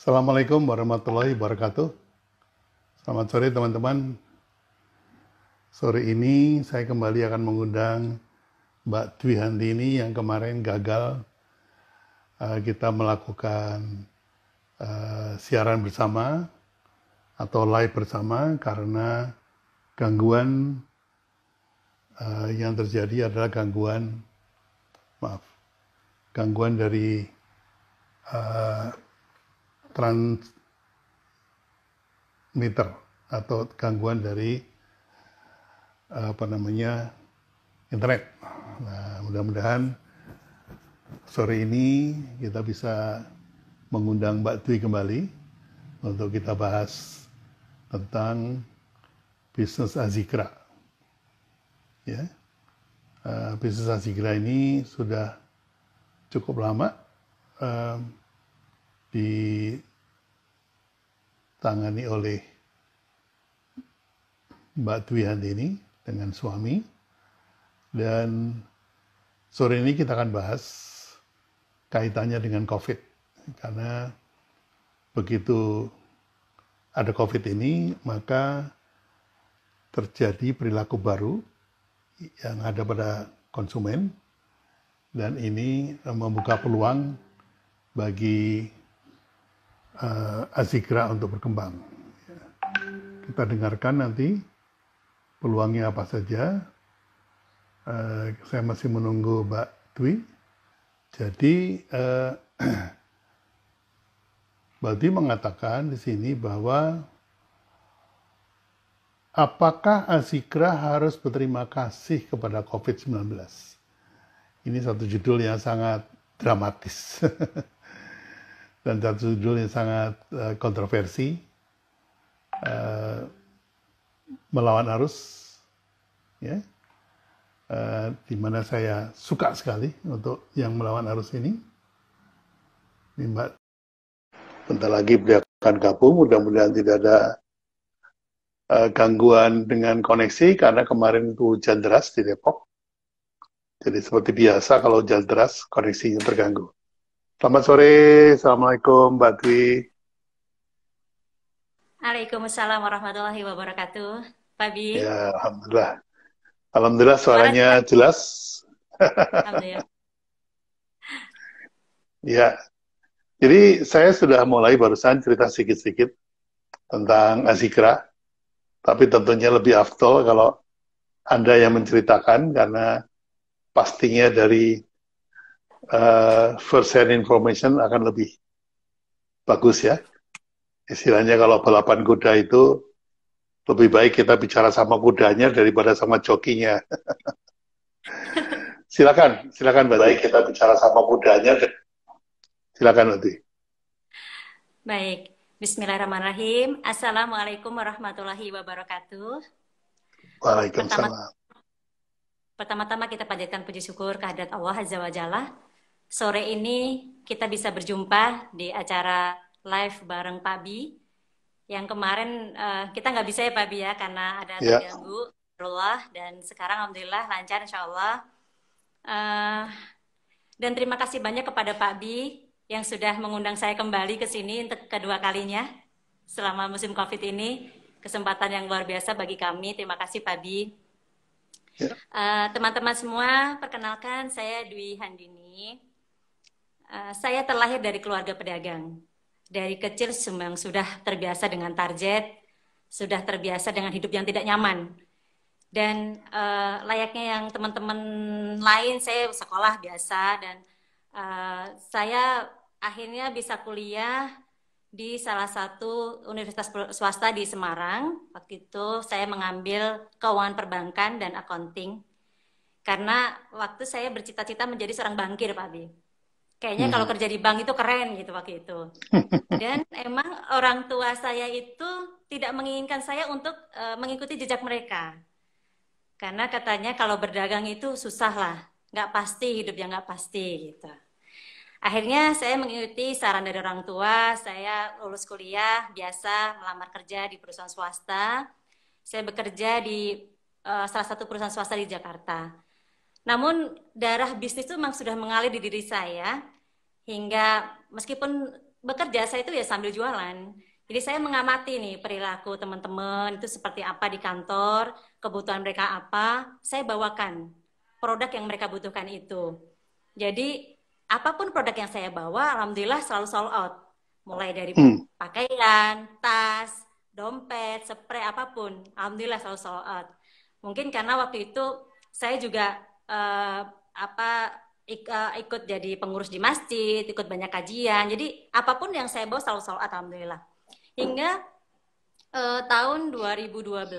Assalamualaikum warahmatullahi wabarakatuh. Selamat sore teman-teman. Sore ini saya kembali akan mengundang Mbak Dwi Handini yang kemarin gagal kita melakukan siaran bersama atau live bersama karena gangguan yang terjadi adalah gangguan dari transmitter atau gangguan dari internet. Nah, mudah-mudahan sore ini kita bisa mengundang Mbak Dwi kembali untuk kita bahas tentang bisnis Azikra. Ya, bisnis Azikra ini sudah cukup lama ditangani oleh Mbak Dwi Handini dengan suami, dan sore ini kita akan bahas kaitannya dengan COVID, karena begitu ada COVID ini maka terjadi perilaku baru yang ada pada konsumen, dan ini membuka peluang bagi Azikra untuk berkembang. Kita dengarkan nanti peluangnya apa saja. Saya masih menunggu Mbak Dwi. Jadi Mbak Dwi mengatakan di sini bahwa apakah Azikra harus berterima kasih kepada COVID-19? Ini satu judul yang sangat dramatis dan satu judul yang sangat kontroversi, melawan arus, ya, di mana saya suka sekali untuk yang melawan arus ini. Ini Mbak, bentar lagi beliau akan gabung, mudah-mudahan tidak ada gangguan dengan koneksi, karena kemarin itu hujan deras di Depok. Jadi seperti biasa kalau hujan deras koneksinya terganggu. Selamat sore, Assalamualaikum Mbak Dwi. Waalaikumsalam warahmatullahi wabarakatuh. Pak Bi, Ya, Alhamdulillah. Alhamdulillah suara suaranya sudah. jelas. Alhamdulillah. Ya, jadi saya sudah mulai barusan cerita sedikit-sedikit tentang Azikra, tapi tentunya lebih afdol kalau Anda yang menceritakan, karena pastinya dari first hand information akan lebih bagus ya. Istilahnya kalau balapan kuda itu lebih baik kita bicara sama kudanya daripada sama jokinya. Silakan Mbak Dwi. Baik kita bicara sama kudanya. Silakan Mbak Dwi. Baik, Bismillahirrahmanirrahim. Assalamualaikum warahmatullahi wabarakatuh. Pertama, Waalaikumsalam. pertama-tama kita panjatkan puji syukur kehadirat Allah Azza wa Jalla. Sore ini kita bisa berjumpa di acara live bareng Pak Bi. Yang kemarin kita nggak bisa ya Pak Bi ya, karena ada Ya, terganggu. Allah, dan sekarang Alhamdulillah lancar Insya Allah. Eh, Dan terima kasih banyak kepada Pak Bi yang sudah mengundang saya kembali ke sini untuk kedua kalinya selama musim COVID ini. Kesempatan yang luar biasa bagi kami. Terima kasih Pak Bi. ya. Teman-teman semua, perkenalkan saya Dwi Handini. Saya terlahir dari keluarga pedagang. Dari kecil memang sudah terbiasa dengan target, sudah terbiasa dengan hidup yang tidak nyaman. Dan layaknya yang teman-teman lain, saya sekolah biasa, dan saya akhirnya bisa kuliah di salah satu universitas swasta di Semarang. Waktu itu saya mengambil keuangan perbankan dan accounting, karena waktu saya bercita-cita menjadi seorang bankir, Pak Bi. Kayaknya kalau kerja di bank itu keren gitu waktu itu. Dan emang orang tua saya itu tidak menginginkan saya untuk mengikuti jejak mereka. Karena katanya kalau berdagang itu susah lah, nggak pasti, hidupnya nggak pasti gitu. Akhirnya saya mengikuti saran dari orang tua, saya lulus kuliah, biasa melamar kerja di perusahaan swasta. Saya bekerja di salah satu perusahaan swasta di Jakarta. Namun darah bisnis itu memang sudah mengalir di diri saya, hingga meskipun bekerja saya itu ya sambil jualan. Jadi saya mengamati nih perilaku teman-teman itu seperti apa di kantor, kebutuhan mereka apa, saya bawakan produk yang mereka butuhkan itu. Jadi apapun produk yang saya bawa, alhamdulillah selalu sold out. Mulai dari Hmm. pakaian, tas, dompet, spray, apapun. Alhamdulillah selalu sold out. Mungkin karena waktu itu saya juga ikut jadi pengurus di masjid, ikut banyak kajian. Jadi apapun yang saya bawa selalu sold out, alhamdulillah. Hingga tahun 2012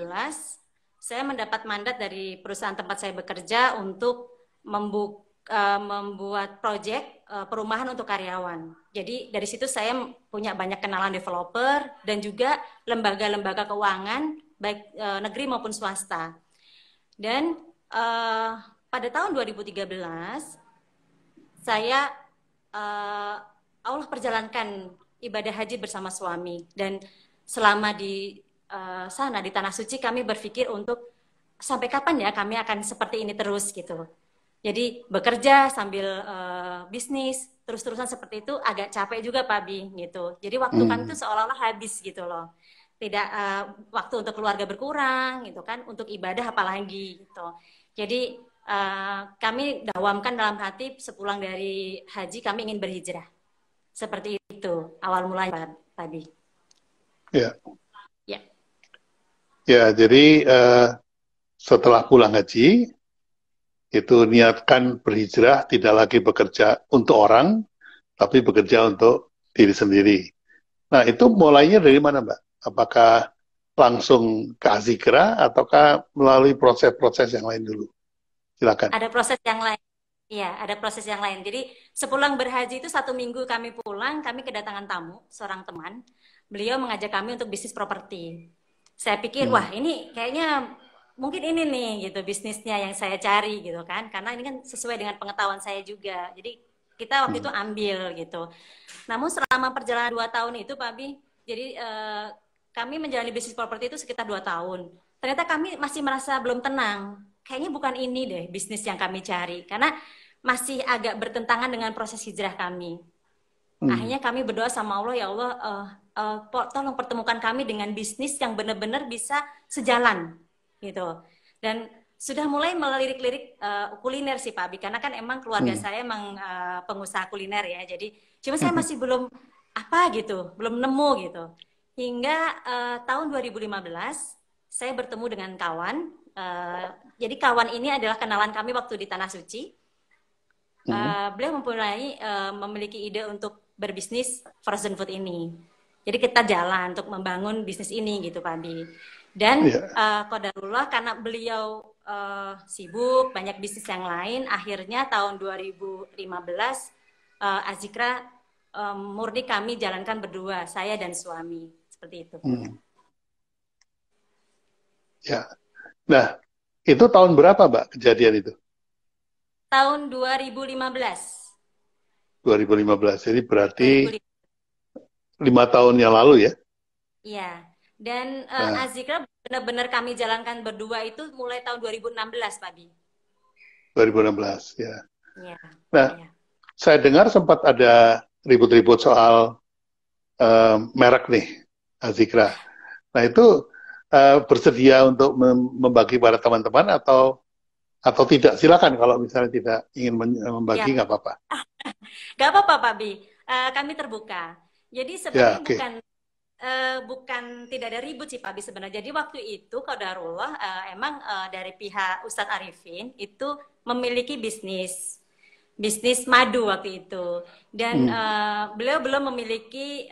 saya mendapat mandat dari perusahaan tempat saya bekerja untuk membuat proyek perumahan untuk karyawan. Jadi dari situ saya punya banyak kenalan developer dan juga lembaga-lembaga keuangan baik negeri maupun swasta. Dan pada tahun 2013 saya Allah perjalankan ibadah haji bersama suami, dan selama di sana di Tanah Suci kami berpikir untuk sampai kapan ya kami akan seperti ini terus gitu. Jadi bekerja sambil bisnis terus-terusan seperti itu agak capek juga Pak Bi gitu. Jadi waktu kami itu seolah-olah habis gitu loh. Tidak waktu untuk keluarga berkurang gitu kan, untuk ibadah apalagi gitu. Jadi kami dawamkan dalam hati sepulang dari haji kami ingin berhijrah. Seperti itu awal mulanya Pak Bi. Ya. Ya. Ya, jadi setelah pulang haji itu niatkan berhijrah, tidak lagi bekerja untuk orang, tapi bekerja untuk diri sendiri. Nah, itu mulainya dari mana, Mbak? Apakah langsung ke Azikra ataukah melalui proses-proses yang lain dulu? Silakan. Ada proses yang lain. Iya, ada proses yang lain. Jadi sepulang berhaji itu 1 minggu kami pulang, kami kedatangan tamu, seorang teman. Beliau mengajak kami untuk bisnis properti. Saya pikir, wah ini kayaknya mungkin ini nih gitu bisnisnya yang saya cari gitu kan. Karena ini kan sesuai dengan pengetahuan saya juga. Jadi kita waktu itu ambil gitu. Namun selama perjalanan 2 tahun itu Pak Bi, jadi kami menjalani bisnis properti itu sekitar 2 tahun. Ternyata kami masih merasa belum tenang. Kayaknya bukan ini deh bisnis yang kami cari. Karena masih agak bertentangan dengan proses hijrah kami. Akhirnya kami berdoa sama Allah, ya Allah, tolong pertemukan kami dengan bisnis yang benar-benar bisa sejalan, gitu. Dan sudah mulai melirik-lirik kuliner sih Pak Abi, karena kan emang keluarga saya emang pengusaha kuliner ya. Jadi cuma saya masih belum gitu, belum nemu gitu. Hingga tahun 2015 saya bertemu dengan kawan. Jadi kawan ini adalah kenalan kami waktu di Tanah Suci. Beliau memiliki ide untuk berbisnis frozen food ini. Jadi kita jalan untuk membangun bisnis ini gitu Pak Abi. Dan qadarullah karena beliau sibuk banyak bisnis yang lain, akhirnya tahun 2015 Azikra murni kami jalankan berdua, saya dan suami, seperti itu. Ya. Nah, itu tahun berapa Mbak kejadian itu? Tahun 2015. 2015, jadi berarti 5 tahun yang lalu ya? Iya, dan Azikra benar-benar kami jalankan berdua itu mulai tahun 2016, Pak Bi. 2016, ya. Iya. Nah, saya dengar sempat ada ribut-ribut soal merek nih, Azikra. Nah, itu bersedia untuk membagi pada teman-teman atau tidak? Silakan kalau misalnya tidak ingin membagi, nggak apa-apa. Nggak apa-apa, Pak Bi. Kami terbuka. Jadi sebenarnya bukan tidak ada ribut sih Pak Bi sebenarnya. Jadi waktu itu qadarullah emang dari pihak Ustadz Arifin itu memiliki bisnis madu waktu itu, dan beliau belum memiliki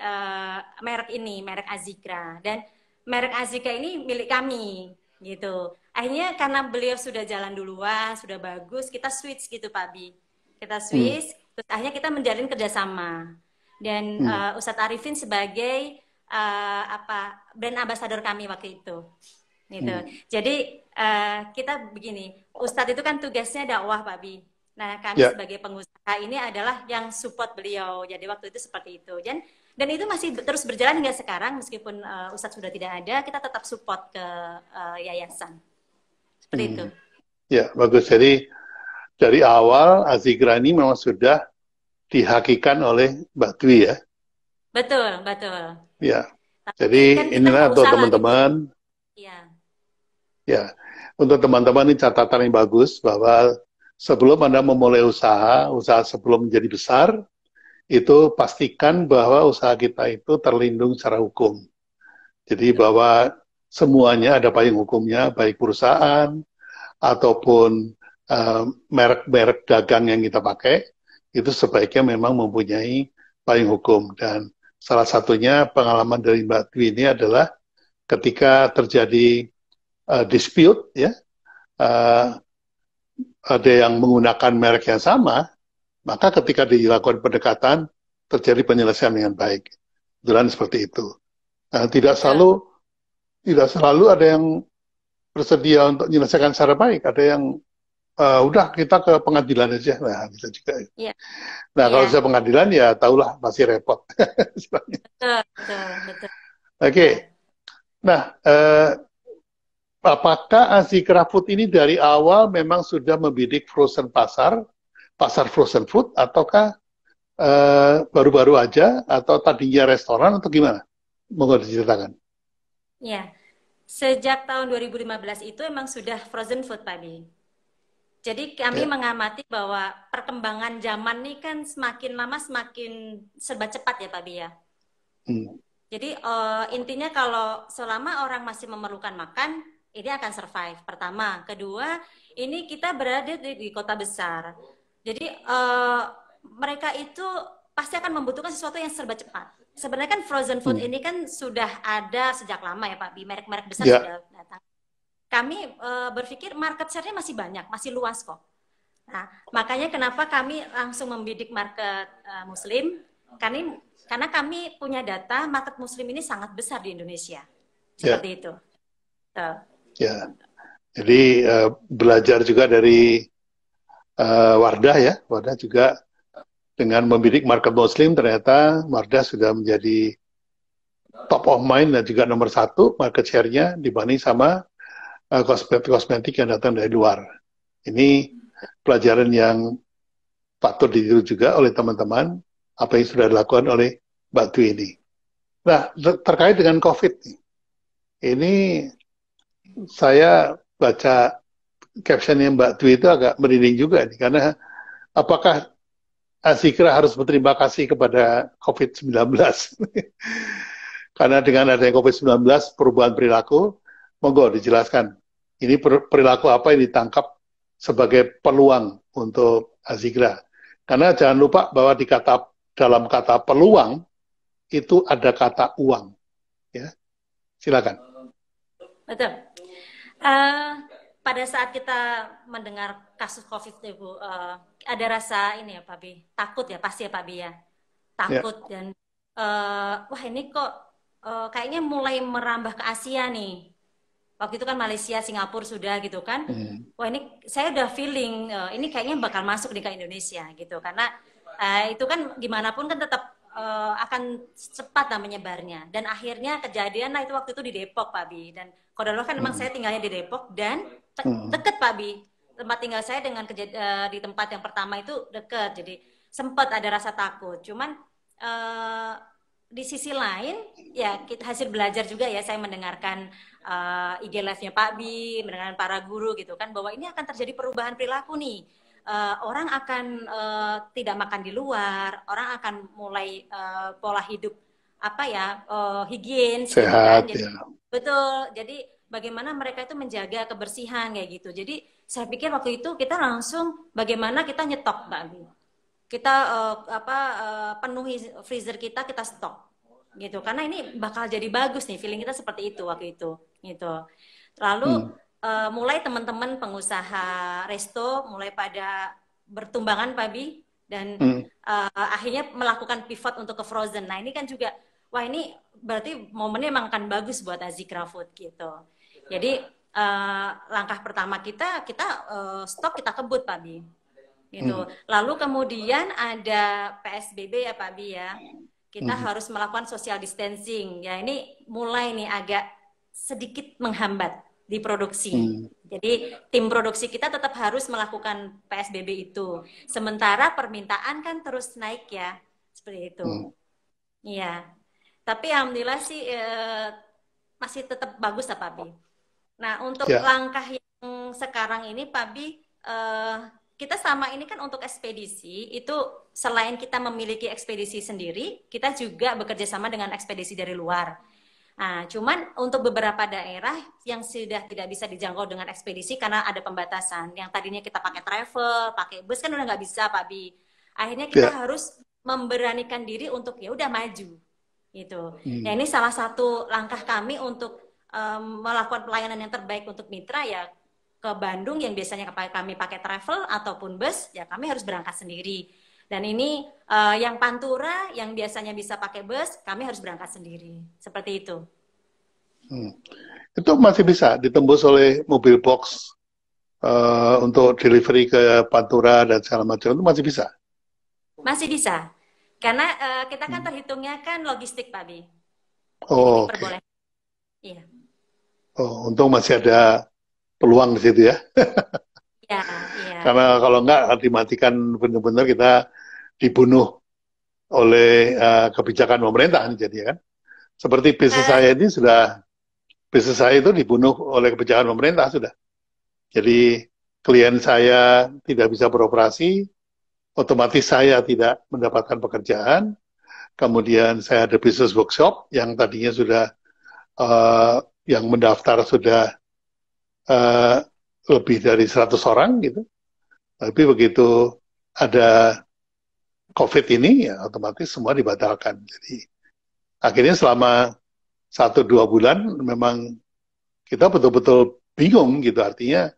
merek Azikra, dan merek Azikra ini milik kami gitu. Akhirnya karena beliau sudah jalan duluan, sudah bagus, kita switch gitu Pak Bi. Kita switch, terus akhirnya kita menjalin kerjasama. Dan Ustadz Arifin sebagai brand ambassador kami waktu itu. Gitu. Jadi kita begini, Ustadz itu kan tugasnya dakwah Pak Bi. Nah kami sebagai pengusaha ini adalah yang support beliau. Jadi waktu itu seperti itu. Dan itu masih terus berjalan hingga sekarang, meskipun Ustadz sudah tidak ada, kita tetap support ke yayasan. Seperti itu. Ya, bagus. Jadi dari awal Azikra ini memang sudah dihakikan oleh Mbak Dwi ya? Betul, betul. Ya, Tapi kan jadi kita inilah mau untuk usaha gitu. teman-teman, Ya, ya, untuk teman-teman ini catatan yang bagus bahwa sebelum Anda memulai usaha, usaha sebelum menjadi besar, itu pastikan bahwa usaha kita itu terlindung secara hukum. Jadi betul. bahwa semuanya ada payung hukumnya, baik perusahaan ataupun merek-merek dagang yang kita pakai, itu sebaiknya memang mempunyai payung hukum. Dan salah satunya pengalaman dari Mbak Dwi ini adalah ketika terjadi dispute, ya, uh, ada yang menggunakan merek yang sama, maka ketika dilakukan pendekatan, terjadi penyelesaian dengan baik. Kebetulan seperti itu. Nah, Betul. tidak selalu ada yang bersedia untuk menyelesaikan secara baik. Ada yang udah kita ke pengadilan aja. Nah, bisa juga. Iya, Nah, kalau iya. sudah pengadilan ya tahulah masih repot. Betul, betul, betul. Oke. Betul. Nah, apakah Azikra Food ini dari awal memang sudah membidik frozen pasar frozen food, ataukah baru-baru aja, atau tadinya restoran, atau gimana? Monggo diceritakan. Iya. Sejak tahun 2015 itu emang sudah frozen food, Pak Bi. Jadi kami Ya. mengamati bahwa perkembangan zaman ini kan semakin lama semakin serba cepat ya Pak Bi ya. Hmm. Jadi intinya kalau selama orang masih memerlukan makan, ini akan survive. Pertama, kedua, ini kita berada di kota besar. Jadi mereka itu pasti akan membutuhkan sesuatu yang serba cepat. Sebenarnya kan frozen food Hmm. ini kan sudah ada sejak lama ya Pak Bi. Merek-merek besar Ya. sudah datang. Kami berpikir market share-nya masih banyak, masih luas kok. Nah, makanya kenapa kami langsung membidik market Muslim, kami, karena kami punya data market Muslim ini sangat besar di Indonesia. Ya. Seperti itu. Tuh. Ya. Jadi belajar juga dari Wardah, ya. Wardah juga dengan membidik market Muslim, ternyata Wardah sudah menjadi top of mind dan juga nomor satu market share-nya dibanding sama kosmetik-kosmetik yang datang dari luar. Ini pelajaran yang patut ditiru juga oleh teman-teman, apa yang sudah dilakukan oleh Mbak Dwi ini. Nah, terkait dengan COVID, ini saya baca captionnya Mbak Dwi itu agak merinding juga nih, karena apakah Azikra harus berterima kasih kepada COVID-19? Karena dengan adanya COVID-19, perubahan perilaku, monggo dijelaskan. Ini perilaku apa yang ditangkap sebagai peluang untuk Azikra. Karena jangan lupa bahwa dalam kata peluang, itu ada kata uang. Ya, silakan. Betul. Uh, pada saat kita mendengar kasus COVID itu, Bu, ada rasa ini ya Pak Bi, takut ya pasti ya Pak Bi ya, Ya. takut dan wah ini kok kayaknya mulai merambah ke Asia nih. Waktu itu kan Malaysia, Singapura sudah gitu kan. Hmm. Wah ini saya udah feeling ini kayaknya bakal masuk nih ke Indonesia gitu. Karena itu kan gimana pun kan tetap akan cepat lah menyebarnya. Dan akhirnya kejadian lah itu waktu itu di Depok Pak Bi. Dan kodarullah kan memang Hmm. saya tinggalnya di Depok dan Hmm. deket Pak Bi. Tempat tinggal saya dengan di tempat yang pertama itu deket. Jadi sempat ada rasa takut. Cuman di sisi lain ya kita hasil belajar juga ya, saya mendengarkan IG live-nya Pak Bi, mendengarkan para guru gitu kan, bahwa ini akan terjadi perubahan perilaku nih. Orang akan tidak makan di luar, orang akan mulai pola hidup apa ya, higienis gitu kan. Sehat, Jadi ya. betul. Jadi bagaimana mereka itu menjaga kebersihan kayak gitu. Jadi saya pikir waktu itu kita langsung bagaimana kita nyetok Mbak Bi. Kita penuhi freezer kita stok gitu, karena ini bakal jadi bagus nih, feeling kita seperti itu waktu itu gitu. Lalu Hmm. mulai teman-teman pengusaha resto mulai pada bertumbangan Pak Bi, dan Hmm. akhirnya melakukan pivot untuk ke frozen. Nah ini kan juga wah ini berarti momennya emang akan bagus buat Azikra Food gitu. Jadi langkah pertama kita stok kita kebut Pak Bi gitu. Hmm. Lalu kemudian ada PSBB ya Pak Bi ya. Kita Hmm. harus melakukan social distancing. Ya ini mulai nih agak sedikit menghambat di produksi. Hmm. Jadi tim produksi kita tetap harus melakukan PSBB itu. Sementara permintaan kan terus naik ya. Seperti itu. Hmm. Iya. Tapi alhamdulillah sih masih tetap bagus lah Pak Bi. Nah, untuk Ya, langkah yang sekarang ini Pak Bi, kita sama ini kan untuk ekspedisi, itu selain kita memiliki ekspedisi sendiri, kita juga bekerja sama dengan ekspedisi dari luar. Nah, cuman untuk beberapa daerah yang sudah tidak bisa dijangkau dengan ekspedisi karena ada pembatasan. Yang tadinya kita pakai travel, pakai bus kan udah nggak bisa, Pak Bi. Akhirnya kita ya. harus memberanikan diri untuk ya udah maju gitu. Ya Hmm. ini salah satu langkah kami untuk melakukan pelayanan yang terbaik untuk mitra ya ke Bandung yang biasanya kami pakai travel ataupun bus ya kami harus berangkat sendiri. Dan ini yang Pantura yang biasanya bisa pakai bus, kami harus berangkat sendiri. Seperti itu. Hmm. Itu masih bisa ditembus oleh mobil box untuk delivery ke Pantura dan segala macam itu masih bisa. Masih bisa. Karena kita kan Hmm. terhitungnya kan logistik, Pak Bi. Jadi Oh, oke. diperbolehkan. Iya. Oh, untung masih ada peluang di situ ya. Iya, iya. Karena kalau enggak dimatikan benar-benar kita dibunuh oleh kebijakan pemerintah jadi kan. Seperti bisnis Eh, saya ini sudah bisnis saya itu dibunuh oleh kebijakan pemerintah sudah. Jadi klien saya tidak bisa beroperasi, otomatis saya tidak mendapatkan pekerjaan. Kemudian saya ada bisnis workshop yang tadinya sudah uh, yang mendaftar sudah uh, lebih dari 100 orang gitu. Tapi begitu ada COVID ini ya otomatis semua dibatalkan. Jadi akhirnya selama 1-2 bulan memang kita betul-betul bingung gitu, artinya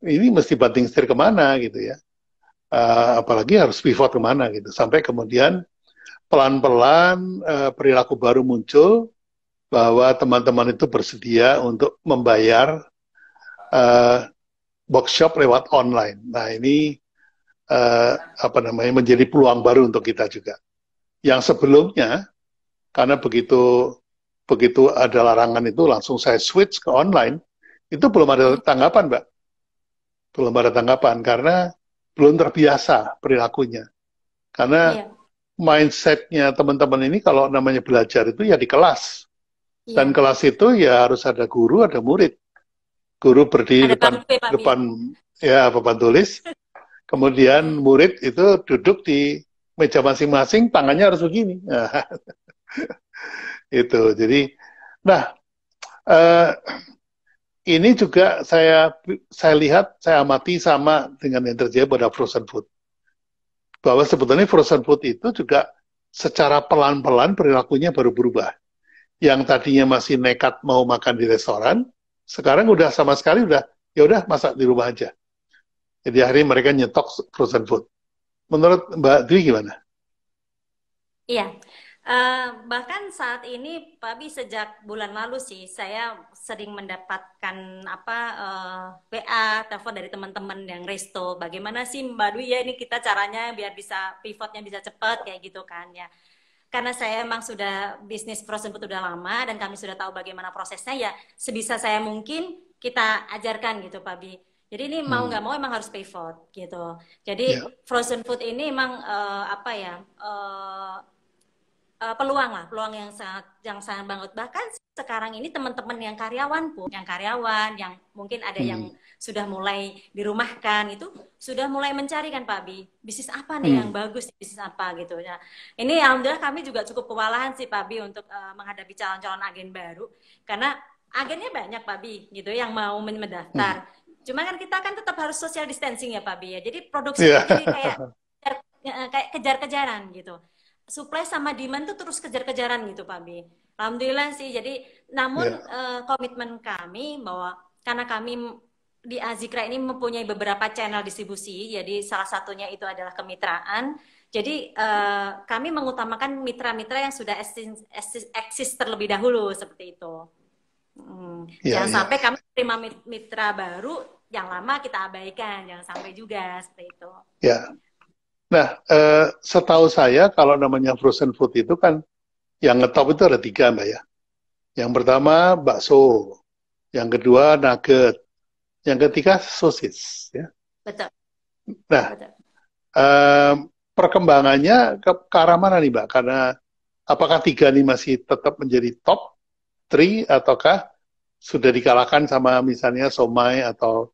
ini mesti banting setir kemana gitu ya. Apalagi harus pivot kemana gitu. Sampai kemudian pelan-pelan perilaku baru muncul bahwa teman-teman itu bersedia untuk membayar uh, workshop lewat online. Nah ini apa namanya menjadi peluang baru untuk kita juga. Yang sebelumnya karena begitu begitu ada larangan itu langsung saya switch ke online, itu belum ada mm, tanggapan, Mbak. Belum ada tanggapan karena belum terbiasa perilakunya. Karena iya, mindsetnya teman-teman ini kalau namanya belajar itu ya di kelas. Dan iya. kelas itu ya harus ada guru, ada murid. Guru berdiri Ada depan bangku ya, Pak Bi. depan ya papan tulis, kemudian murid itu duduk di meja masing-masing, tangannya harus begini. Nah, itu. Jadi, nah eh, ini juga saya lihat, saya amati sama dengan yang terjadi pada frozen food. Bahwa sebetulnya frozen food itu juga secara pelan-pelan perilakunya baru berubah. Yang tadinya masih nekat mau makan di restoran, sekarang udah sama sekali udah ya udah masak di rumah aja. Jadi akhirnya mereka nyetok frozen food. Menurut Mbak Dwi gimana? Iya. Bahkan saat ini, Pak Bi, sejak bulan lalu sih, saya sering mendapatkan apa WA, telepon dari teman-teman yang resto. Bagaimana sih Mbak Dwi ya ini kita caranya biar bisa pivotnya bisa cepat kayak gitu kan ya. Karena saya emang sudah bisnis frozen food udah lama dan kami sudah tahu bagaimana prosesnya ya sebisa saya mungkin kita ajarkan gitu Pak Bi. Jadi ini mau Hmm, nggak mau emang harus pivot gitu. Jadi ya, frozen food ini emang apa ya peluang lah, peluang yang sangat banget. Bahkan sekarang ini teman-teman yang karyawan pun, yang karyawan, yang mungkin ada yang hmm, sudah mulai dirumahkan itu sudah mulai mencari kan Pak Bi, bisnis apa nih yang hmm, bagus, bisnis apa gitu ya. Ini alhamdulillah kami juga cukup kewalahan sih Pak Bi untuk menghadapi calon-calon agen baru karena agennya banyak Pak Bi gitu yang mau mendaftar. hmm. Cuma kan kita kan tetap harus social distancing ya Pak Bi ya. Jadi produksi itu Ya, jadi kayak kejar-kejaran gitu, supply sama demand tuh terus kejar-kejaran gitu Pak B. Alhamdulillah sih. Jadi namun ya, komitmen kami bahwa karena kami di Azikra ini mempunyai beberapa channel distribusi, jadi salah satunya itu adalah kemitraan. Jadi kami mengutamakan mitra-mitra yang sudah eksis terlebih dahulu seperti itu. ya, Jangan ya, sampai kami terima mitra baru yang lama kita abaikan, jangan sampai juga seperti itu. ya. Nah, setahu saya kalau namanya frozen food itu kan yang ngetop itu ada 3, Mbak ya. Yang pertama bakso, yang kedua nugget, yang ketiga sosis. Ya. Betul, Nah, betul. perkembangannya ke arah mana nih, Mbak? Karena apakah 3 ini masih tetap menjadi top 3 ataukah sudah dikalahkan sama misalnya somai atau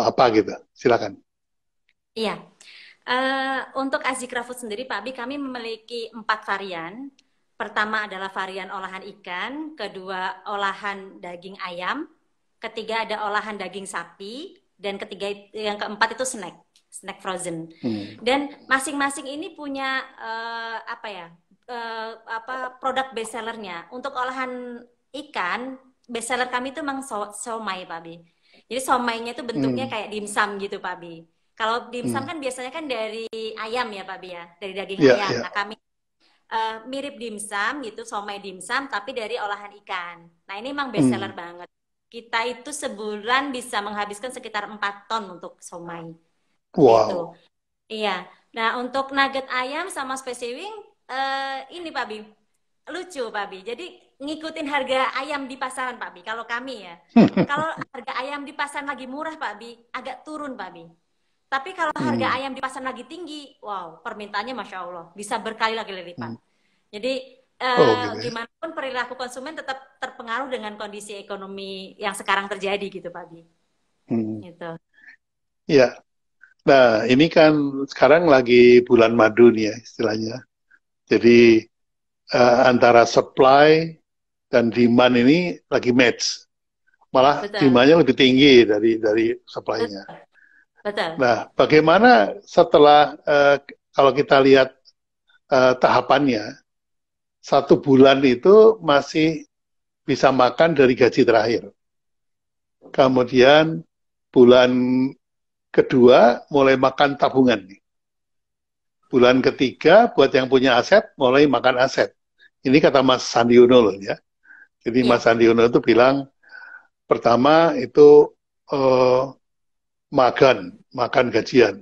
apa gitu? Silakan. Iya. Untuk Azikra Food sendiri, Pak Abi, kami memiliki 4 varian. Pertama adalah varian olahan ikan, kedua olahan daging ayam, ketiga ada olahan daging sapi, dan yang keempat itu snack frozen. Dan masing-masing ini punya produk best sellernya. Untuk olahan ikan, best seller kami itu memang somai, Pak Abi. Jadi somainya itu bentuknya kayak dimsum gitu, Pak Abi. Kalau dimsum kan biasanya kan dari ayam ya, Pak Abi ya, dari daging ayam. Nah, kami mirip dimsum gitu, somai dimsum, tapi dari olahan ikan. Nah, ini memang best seller banget. Kita itu sebulan bisa menghabiskan sekitar 4 ton untuk somai. Wow. Gitu. Iya. Nah, untuk nugget ayam sama Spicy Wing, ini Pak Bi, lucu Pak Bi. Jadi ngikutin harga ayam di pasaran Pak Bi. Kalau kami ya, kalau harga ayam di pasaran lagi murah Pak Bi, agak turun Pak Bi. Tapi kalau harga ayam di pasaran lagi tinggi, wow, permintaannya Masya Allah, bisa berkali-kali lipat. Jadi, gimana pun perilaku konsumen tetap terpengaruh dengan kondisi ekonomi yang sekarang terjadi gitu, Pak Bi. Gitu. Ya, nah ini kan sekarang lagi bulan madu nih ya istilahnya. Jadi antara supply dan demand ini lagi match. Malah demand-nya lebih tinggi dari supply-nya. Betul. Nah, bagaimana setelah kalau kita lihat tahapannya, 1 bulan itu masih bisa makan dari gaji terakhir. Kemudian bulan kedua mulai makan tabungan. Bulan ketiga buat yang punya aset mulai makan aset. Ini kata Mas Sandi Uno loh ya. Jadi Mas Sandi Uno itu bilang pertama itu makan gajian.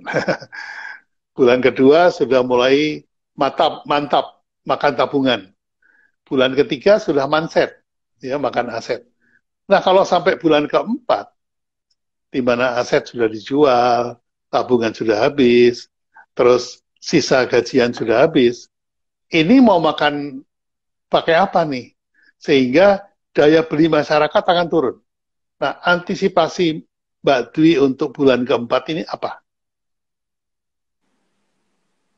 Bulan kedua sudah mulai mantap makan tabungan. Bulan ketiga sudah manset, ya makan aset. Nah kalau sampai bulan keempat, di mana aset sudah dijual, tabungan sudah habis, terus sisa gajian sudah habis, ini mau makan pakai apa nih? Sehingga daya beli masyarakat akan turun. Nah antisipasi Mbak Dwi untuk bulan keempat ini apa?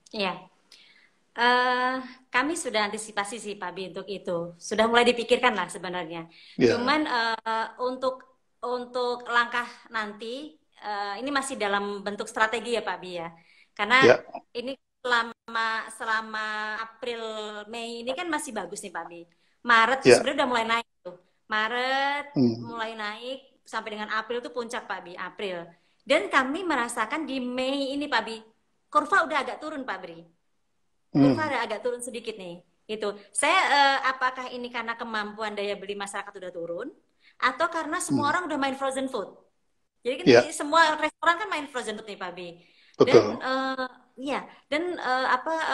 Iya, kami sudah antisipasi sih Pak Bi untuk itu. Sudah mulai dipikirkan lah sebenarnya. Cuman untuk langkah nanti, ini masih dalam bentuk strategi ya Pak Bi ya. Karena ini selama April, Mei ini kan masih bagus nih Pak Bi. Maret sebenarnya udah mulai naik tuh. Maret mulai naik sampai dengan April tuh puncak Pak Bi, April. Dan kami merasakan di Mei ini Pak Bi, kurva udah agak turun Pak Bri. Kurva udah agak turun sedikit nih. Itu. Saya apakah ini karena kemampuan daya beli masyarakat udah turun atau karena semua orang udah main frozen food? Jadi kan semua restoran kan main frozen food nih Pak Bi. Dan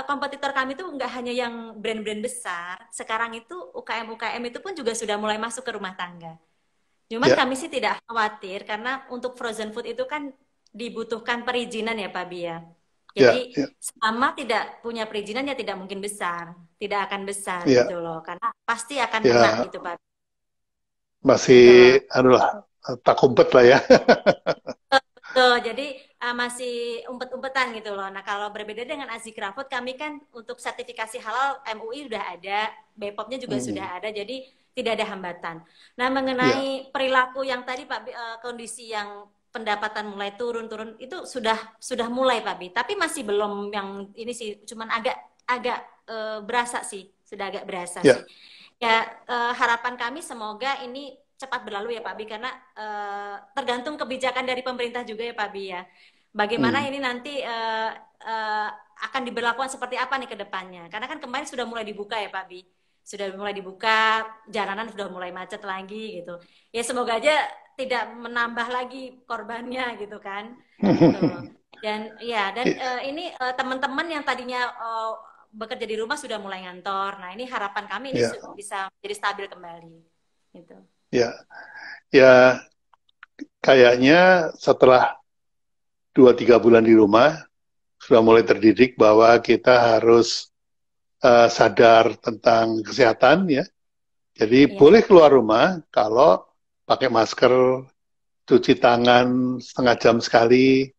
kompetitor kami itu nggak hanya yang brand-brand besar, sekarang itu UKM-UKM itu pun juga sudah mulai masuk ke rumah tangga. Cuman kami sih tidak khawatir karena untuk frozen food itu kan dibutuhkan perizinan ya Pak Bi ya. Jadi selama tidak punya perizinan ya tidak mungkin besar, tidak akan besar gitu loh, karena pasti akan kena gitu Pak. Masih tak umpet lah ya. Tuh, jadi masih umpet-umpetan gitu loh. Nah kalau berbeda dengan Azikra Food, kami kan untuk sertifikasi halal MUI udah ada, BPOM-nya juga sudah ada, jadi tidak ada hambatan. Nah mengenai perilaku yang tadi Pak, kondisi yang pendapatan mulai turun itu sudah mulai Pak Bi, tapi masih belum yang ini sih, cuman agak berasa sih, sudah agak berasa sih. Ya harapan kami semoga ini cepat berlalu ya Pak Bi, karena tergantung kebijakan dari pemerintah juga ya Pak Bi ya. Bagaimana ini nanti akan diberlakukan seperti apa nih ke depannya? Karena kan kemarin sudah mulai dibuka ya Pak Bi. Sudah mulai dibuka, jalanan sudah mulai macet lagi gitu. Ya semoga aja tidak menambah lagi korbannya gitu kan. Gitu. Dan ini teman-teman yang tadinya bekerja di rumah sudah mulai ngantor. Nah, ini harapan kami ini bisa jadi stabil kembali gitu. Ya kayaknya setelah 2-3 bulan di rumah sudah mulai terdidik bahwa kita harus sadar tentang kesehatan ya. Jadi Iya. boleh keluar rumah kalau pakai masker, cuci tangan setengah jam sekali,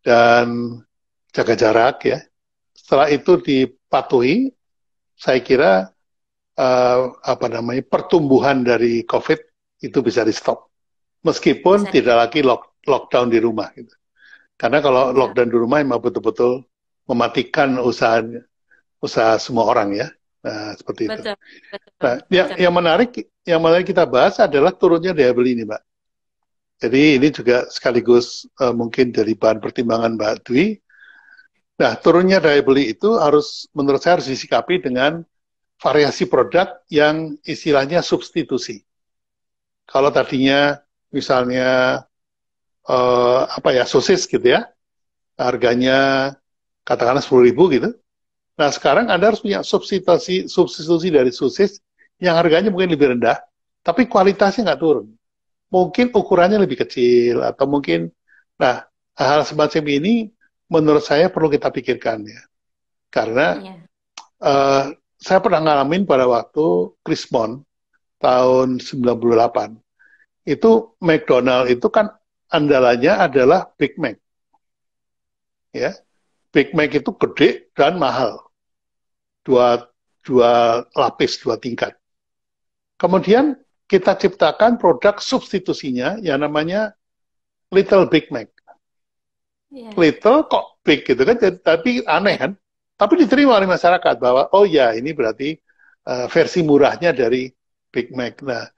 dan jaga jarak ya. Setelah itu dipatuhi, saya kira apa namanya pertumbuhan dari COVID itu bisa di stop, meskipun Bisa di. tidak lagi lockdown di rumah. Gitu. Karena kalau Betul. lockdown di rumah memang betul-betul mematikan usaha semua orang ya. Nah, seperti itu. Betul. Betul. Nah, Betul. yang menarik kita bahas adalah turunnya daya beli ini, Mbak. Jadi ini juga sekaligus mungkin dari bahan pertimbangan Mbak Dwi. Nah, turunnya daya beli itu harus, menurut saya harus disikapi dengan variasi produk yang istilahnya substitusi. Kalau tadinya misalnya apa ya sosis gitu ya, harganya katakanlah 10.000 gitu. Nah, sekarang Anda harus punya substitusi dari sosis yang harganya mungkin lebih rendah, tapi kualitasnya nggak turun. Mungkin ukurannya lebih kecil, atau mungkin, nah, hal semacam ini menurut saya perlu kita pikirkan ya. Karena Iya. uh, saya pernah ngalamin pada waktu Krismon tahun 98. Itu McDonald itu kan andalannya adalah Big Mac. Ya. Big Mac itu gede dan mahal. Dua, dua lapis, dua tingkat. Kemudian kita ciptakan produk substitusinya yang namanya Little Big Mac. Iya. Little kok big gitu kan, tapi aneh kan. Tapi diterima oleh masyarakat bahwa, oh ya ini berarti versi murahnya dari Big Mac. Nah,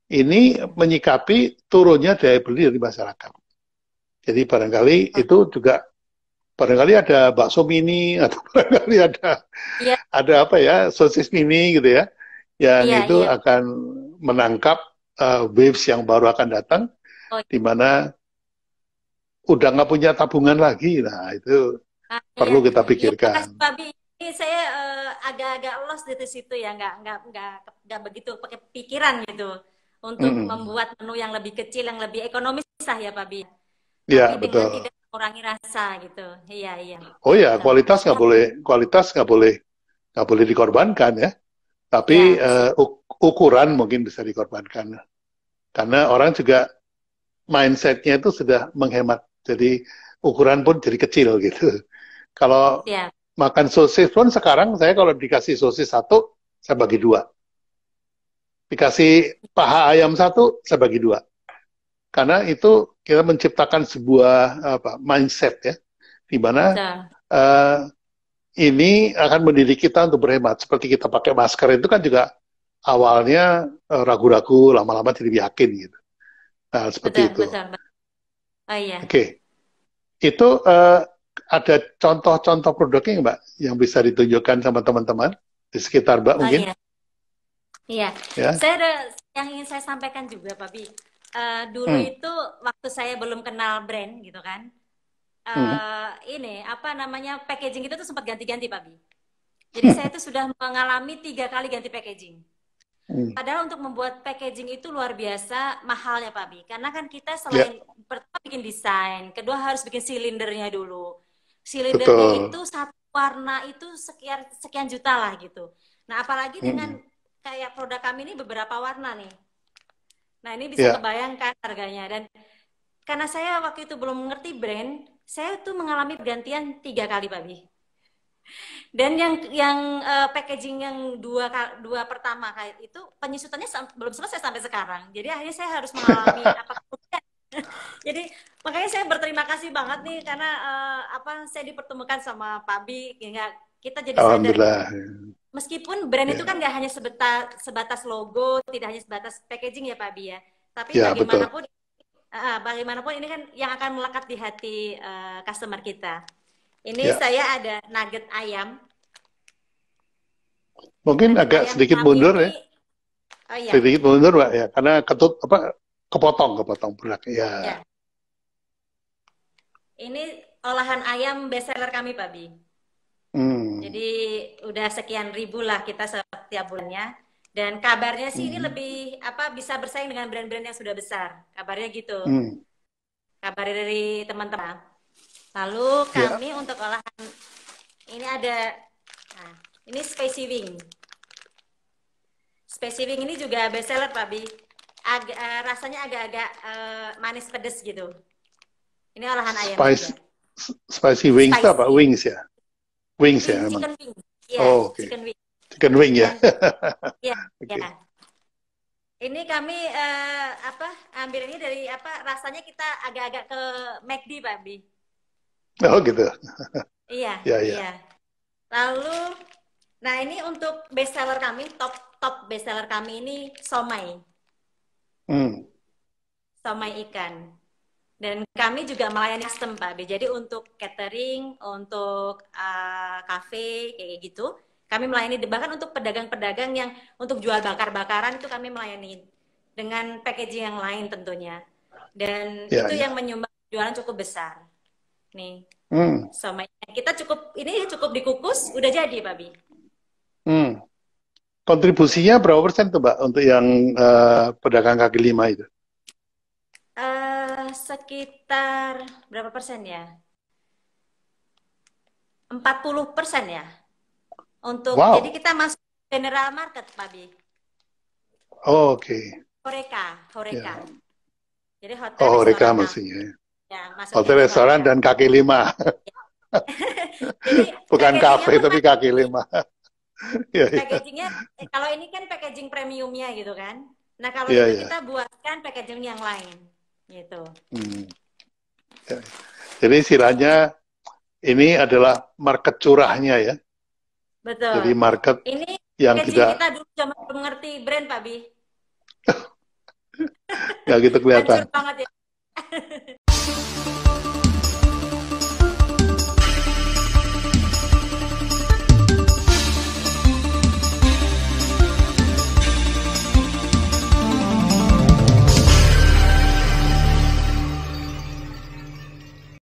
ini menyikapi turunnya daya beli dari masyarakat. Jadi barangkali Oh, itu juga, barangkali ada bakso mini, atau barangkali iya. ada apa ya, sosis mini gitu ya, yang Iya. itu Iya. akan menangkap waves yang baru akan datang, Oh, di mana udah nggak punya tabungan lagi. Nah, itu iya. perlu kita Iya, pikirkan. makasih Pak Bi. Ini saya agak-agak lost di situ ya, nggak begitu pakai pikiran gitu untuk Mm-mm. membuat menu yang lebih kecil, yang lebih ekonomis lah ya Pak Bi. Tapi Ya, dengan betul. tidak mengurangi rasa gitu. Iya, iya. Oh ya, Betul. Siap. kualitas nggak boleh dikorbankan ya. Tapi Ya, siap. ukuran mungkin bisa dikorbankan. Karena orang juga mindsetnya itu sudah menghemat. Jadi ukuran pun jadi kecil gitu. Kalau Siap. makan sosis pun sekarang saya kalau dikasih sosis satu, saya bagi dua. Dikasih paha ayam satu, saya bagi dua. Karena itu kita menciptakan sebuah apa mindset ya, di mana Betul. uh, ini akan mendidik kita untuk berhemat. Seperti kita pakai masker itu kan juga awalnya ragu-ragu, lama-lama jadi yakin gitu. Nah, seperti Betul, itu. betul, betul. Oh iya. Oke, itu ada contoh-contoh produknya nggak, Mbak, yang bisa ditunjukkan sama teman-teman di sekitar Mbak Oh mungkin? iya. Iya. Ya. Saya ada yang ingin saya sampaikan juga, Pak Bi. Dulu Hmm. itu waktu saya belum kenal brand gitu kan. Hmm. Ini apa namanya packaging itu tuh sempat ganti-ganti, Pak Bi. Jadi saya itu sudah mengalami 3 kali ganti packaging. Hmm. Padahal untuk membuat packaging itu luar biasa mahalnya Pak Bi. Karena kan kita Ya, selain pertama bikin desain, kedua harus bikin silindernya dulu. Silindernya betul. itu satu warna itu sekian sekian juta lah gitu. Nah, apalagi dengan Hmm. kayak produk kami ini beberapa warna nih. Nah, ini bisa Ya, kebayangkan harganya. Dan karena saya waktu itu belum mengerti brand, saya tuh mengalami pergantian 3 kali Pak Bi. Dan yang packaging yang dua pertama kayak itu penyusutannya belum selesai sampai sekarang. Jadi akhirnya saya harus mengalami apa kerugian. Jadi makanya saya berterima kasih banget nih karena apa saya dipertemukan sama Pak Bi hingga kita jadi sadar gitu. alhamdulillah. Meskipun brand itu kan Ya, nggak hanya sebatas logo, tidak hanya sebatas packaging ya Pak Bi ya. Tapi ya betul. bagaimanapun ini kan yang akan melekat di hati customer kita. Ini Ya, saya ada nugget ayam. mungkin Nugget agak ayam sedikit kami mundur ini, ya, oh iya, sedikit mundur, Mbak ya, karena kepotong produk. Ya, ya. Ini olahan ayam best seller kami, Pak Bi. hmm. Jadi udah sekian ribu lah kita setiap bulannya. Dan kabarnya sih ini Hmm. lebih apa bisa bersaing dengan brand-brand yang sudah besar. Kabarnya gitu. Hmm. Kabar dari teman-teman. Lalu Ya, kami untuk olahan ini ada, nah, Ini spicy wing. Spicy wing ini juga best seller, Pak Bi. Rasanya agak-agak manis pedes gitu. Ini olahan ayam Spice, juga. spicy wings itu apa? Spicy. Wings ya? Wings ya Wing, memang. chicken wing. Iya, Oh, oke. chicken wing. Chicken wing ya. Dan ya, Oke. ya. Ini kami ambil ini dari rasanya kita agak-agak ke McD, Pak Bi. Oh gitu. Iya, Ya iya. ya. Lalu, nah ini untuk best seller kami, top best seller kami ini somai, Hmm. somai ikan. Dan kami juga melayani custom, Pak B. Jadi untuk catering, untuk cafe kayak gitu, kami melayani bahkan untuk pedagang-pedagang yang untuk jual bakar-bakaran itu kami melayani dengan packaging yang lain tentunya. Dan Ya itu yang ya. menyumbang jualan cukup besar. Nih, Hmm. somai kita cukup dikukus, udah jadi, Pak B. Hmm. Kontribusinya berapa persen tuh Mbak untuk yang pedagang kaki lima itu? Sekitar berapa persen ya? 40% ya. Jadi Wow. kita masuk general market, Pak Bi. Oh, oke. Horeca, Horeca. Ya. Jadi hotel, Oh, restoran, mereka kafe. maksudnya. Ya, masuknya Hotel, di restoran, Horeca. dan kaki lima. Jadi Bukan packagingnya kafe, pun tapi kaki lima. Ya, ya. packagingnya kalau ini kan packaging premiumnya gitu kan. Nah kalau Ya, itu ya. kita buatkan packaging yang lain gitu. Hmm. Ya. Jadi istilahnya ini adalah market curahnya ya. Betul. Jadi market Ini yang packaging kita tidak dulu zaman belum ngerti brand, Pak Bi. nggak gitu kelihatan. Hancur banget ya.